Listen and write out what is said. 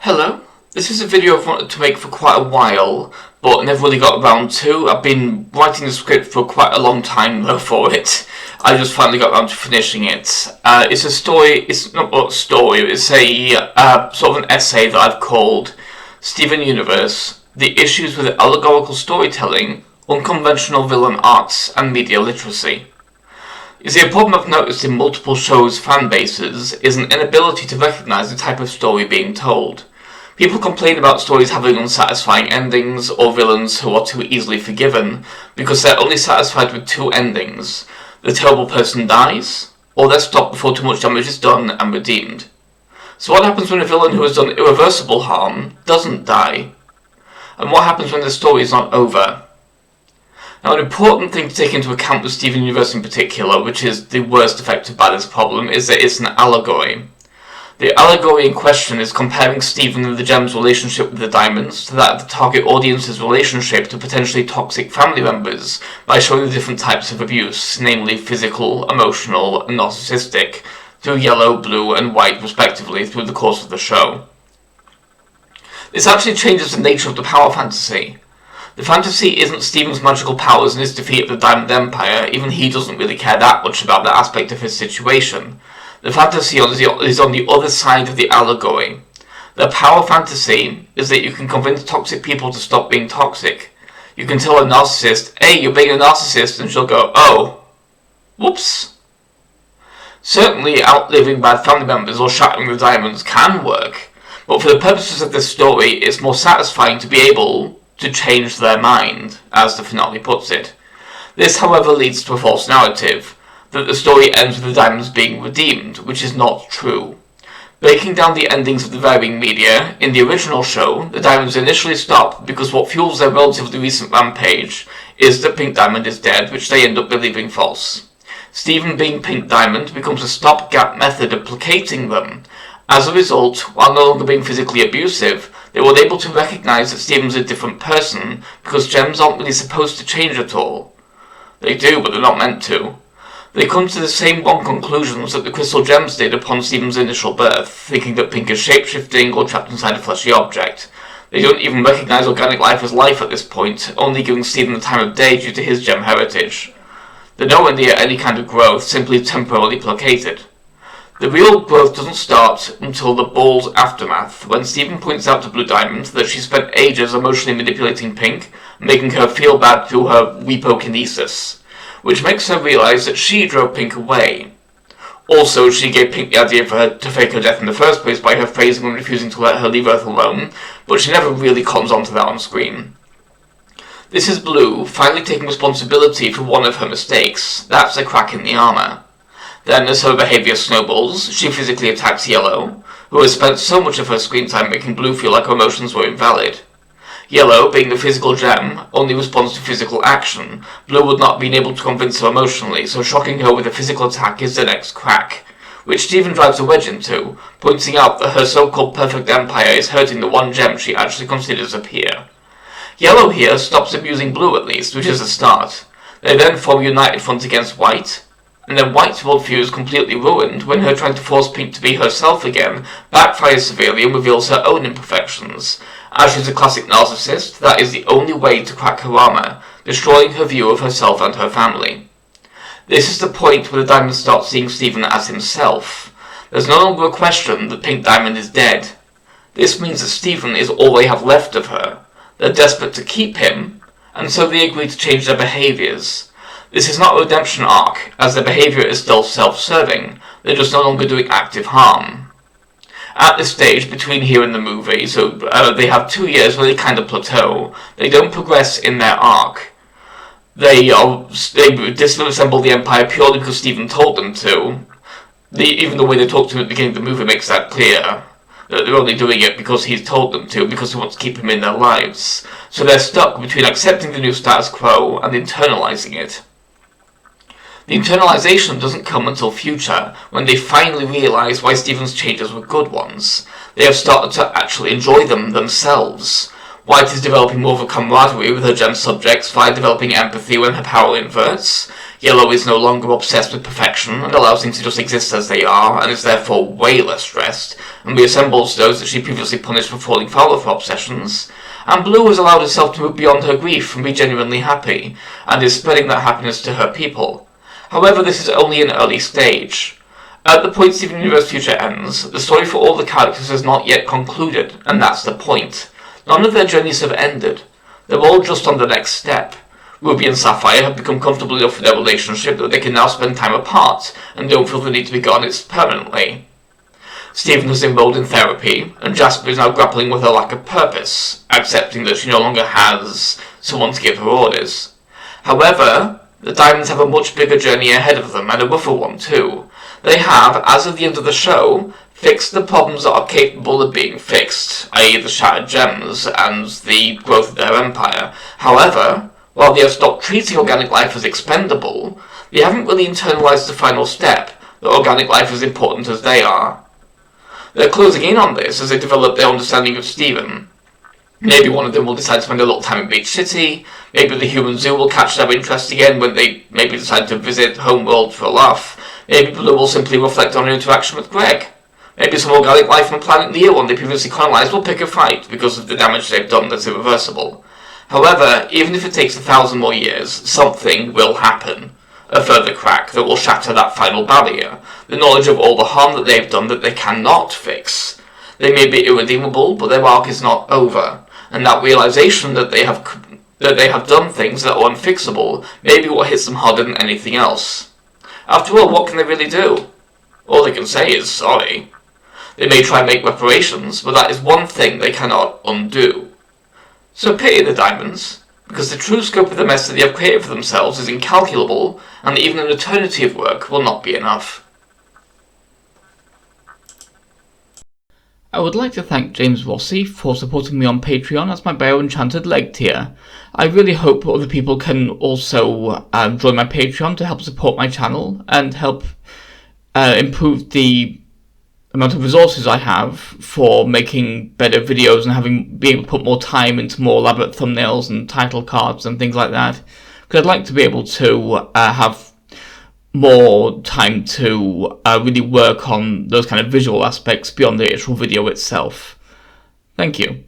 Hello, this is a video I've wanted to make for quite a while, but never really got around to. I've been writing the script for quite a long time though for it. I just finally got around to finishing it. It's a story, it's not a story, it's a sort of an essay that I've called Steven Universe, The Issues with Allegorical Storytelling, Unconventional Villain Arts and Media Literacy. You see, a problem I've noticed in multiple shows' fan bases is an inability to recognise the type of story being told. People complain about stories having unsatisfying endings, or villains who are too easily forgiven, because they're only satisfied with two endings. The terrible person dies, or they're stopped before too much damage is done and redeemed. So what happens when a villain who has done irreversible harm doesn't die? And what happens when the story is not over? Now, an important thing to take into account with Steven Universe in particular, which is the worst affected by this problem, is that it's an allegory. The allegory in question is comparing Steven and the Gem's relationship with the Diamonds to that of the target audience's relationship to potentially toxic family members by showing the different types of abuse, namely physical, emotional, and narcissistic, through yellow, blue, and white respectively through the course of the show. This actually changes the nature of the power fantasy. The fantasy isn't Steven's magical powers and his defeat of the Diamond Empire. Even he doesn't really care that much about that aspect of his situation. The fantasy is on the other side of the allegory. The power fantasy is that you can convince toxic people to stop being toxic. You can tell a narcissist, hey, you're being a narcissist, and she'll go, oh, whoops. Certainly outliving bad family members or shattering the diamonds can work, but for the purposes of this story, it's more satisfying to be able to change their mind, as the finale puts it. This, however, leads to a false narrative, that the story ends with the diamonds being redeemed, which is not true. Breaking down the endings of the varying media, in the original show, the diamonds initially stop because what fuels their relatively recent rampage is that Pink Diamond is dead, which they end up believing false. Steven being Pink Diamond becomes a stopgap method of placating them. As a result, while no longer being physically abusive, they were able to recognise that Steven's a different person, because gems aren't really supposed to change at all. They do, but they're not meant to. They come to the same wrong conclusions that the crystal gems did upon Steven's initial birth, thinking that Pink is shape-shifting or trapped inside a fleshy object. They don't even recognise organic life as life at this point, only giving Steven the time of day due to his gem heritage. They're nowhere near any kind of growth, simply temporarily placated. The real growth doesn't start until the ball's aftermath, when Steven points out to Blue Diamond that she spent ages emotionally manipulating Pink, making her feel bad through her weepokinesis, which makes her realise that she drove Pink away. Also, she gave Pink the idea for her to fake her death in the first place by her phrasing and refusing to let her leave Earth alone, but she never really comes onto that on screen. This is Blue finally taking responsibility for one of her mistakes. That's a crack in the armour. Then, as her behaviour snowballs, she physically attacks Yellow, who has spent so much of her screen time making Blue feel like her emotions were invalid. Yellow, being the physical gem, only responds to physical action. Blue would not have been able to convince her emotionally, so shocking her with a physical attack is the next crack, which Steven drives a wedge into, pointing out that her so-called perfect empire is hurting the one gem she actually considers a peer. Yellow here stops abusing Blue at least, which is a start. They then form a united front against White, and then White's worldview is completely ruined when her trying to force Pink to be herself again backfires severely and reveals her own imperfections. As she's a classic narcissist, that is the only way to crack her armour, destroying her view of herself and her family. This is the point where the Diamond starts seeing Steven as himself. There's no longer a question that Pink Diamond is dead. This means that Steven is all they have left of her. They're desperate to keep him, and so they agree to change their behaviours. This is not a redemption arc, as their behaviour is still self-serving. They're just no longer doing active harm. At this stage, between here and the movie, so they have 2 years where they kind of plateau. They don't progress in their arc. They disassemble the Empire purely because Steven told them to. Even the way they talk to him at the beginning of the movie makes that clear. That they're only doing it because he's told them to, because he wants to keep him in their lives. So they're stuck between accepting the new status quo and internalising it. The internalization doesn't come until future, when they finally realise why Steven's changes were good ones. They have started to actually enjoy them themselves. White is developing more of a camaraderie with her gem subjects via developing empathy when her power inverts. Yellow is no longer obsessed with perfection and allows things to just exist as they are, and is therefore way less stressed, and reassembles those that she previously punished for falling foul of her obsessions. And Blue has allowed herself to move beyond her grief and be genuinely happy, and is spreading that happiness to her people. However, this is only an early stage. At the point Steven Universe Future ends, the story for all the characters has not yet concluded, and that's the point. None of their journeys have ended. They're all just on the next step. Ruby and Sapphire have become comfortable enough with their relationship that they can now spend time apart, and don't feel the need to be gone permanently. Steven has enrolled in therapy, and Jasper is now grappling with her lack of purpose, accepting that she no longer has someone to give her orders. However, the Diamonds have a much bigger journey ahead of them, and a rougher one too. They have, as of the end of the show, fixed the problems that are capable of being fixed, i.e. the Shattered Gems and the growth of their empire. However, while they have stopped treating organic life as expendable, they haven't really internalized the final step, that organic life is important as they are. They're closing in on this as they develop their understanding of Steven. Maybe one of them will decide to spend a little time in Beach City, maybe the human zoo will catch their interest again when they maybe decide to visit Homeworld for a laugh, maybe Blue will simply reflect on her interaction with Greg. Maybe some organic life on planet Leo one they previously colonized will pick a fight because of the damage they've done that's irreversible. However, even if it takes 1,000 more years, something will happen. A further crack that will shatter that final barrier, the knowledge of all the harm that they've done that they cannot fix. They may be irredeemable, but their arc is not over, and that realization that they have done things that are unfixable may be what hits them harder than anything else. After all, what can they really do? All they can say is sorry. They may try and make reparations, but that is one thing they cannot undo. So pity the Diamonds, because the true scope of the mess that they have created for themselves is incalculable, and even an eternity of work will not be enough. I would like to thank James Rossi for supporting me on Patreon as my Bio-Enchanted leg tier. I really hope other people can also join my Patreon to help support my channel and help improve the amount of resources I have for making better videos and being able to put more time into more elaborate thumbnails and title cards and things like that. Because I'd like to be able to have more time to really work on those kind of visual aspects beyond the actual video itself. Thank you.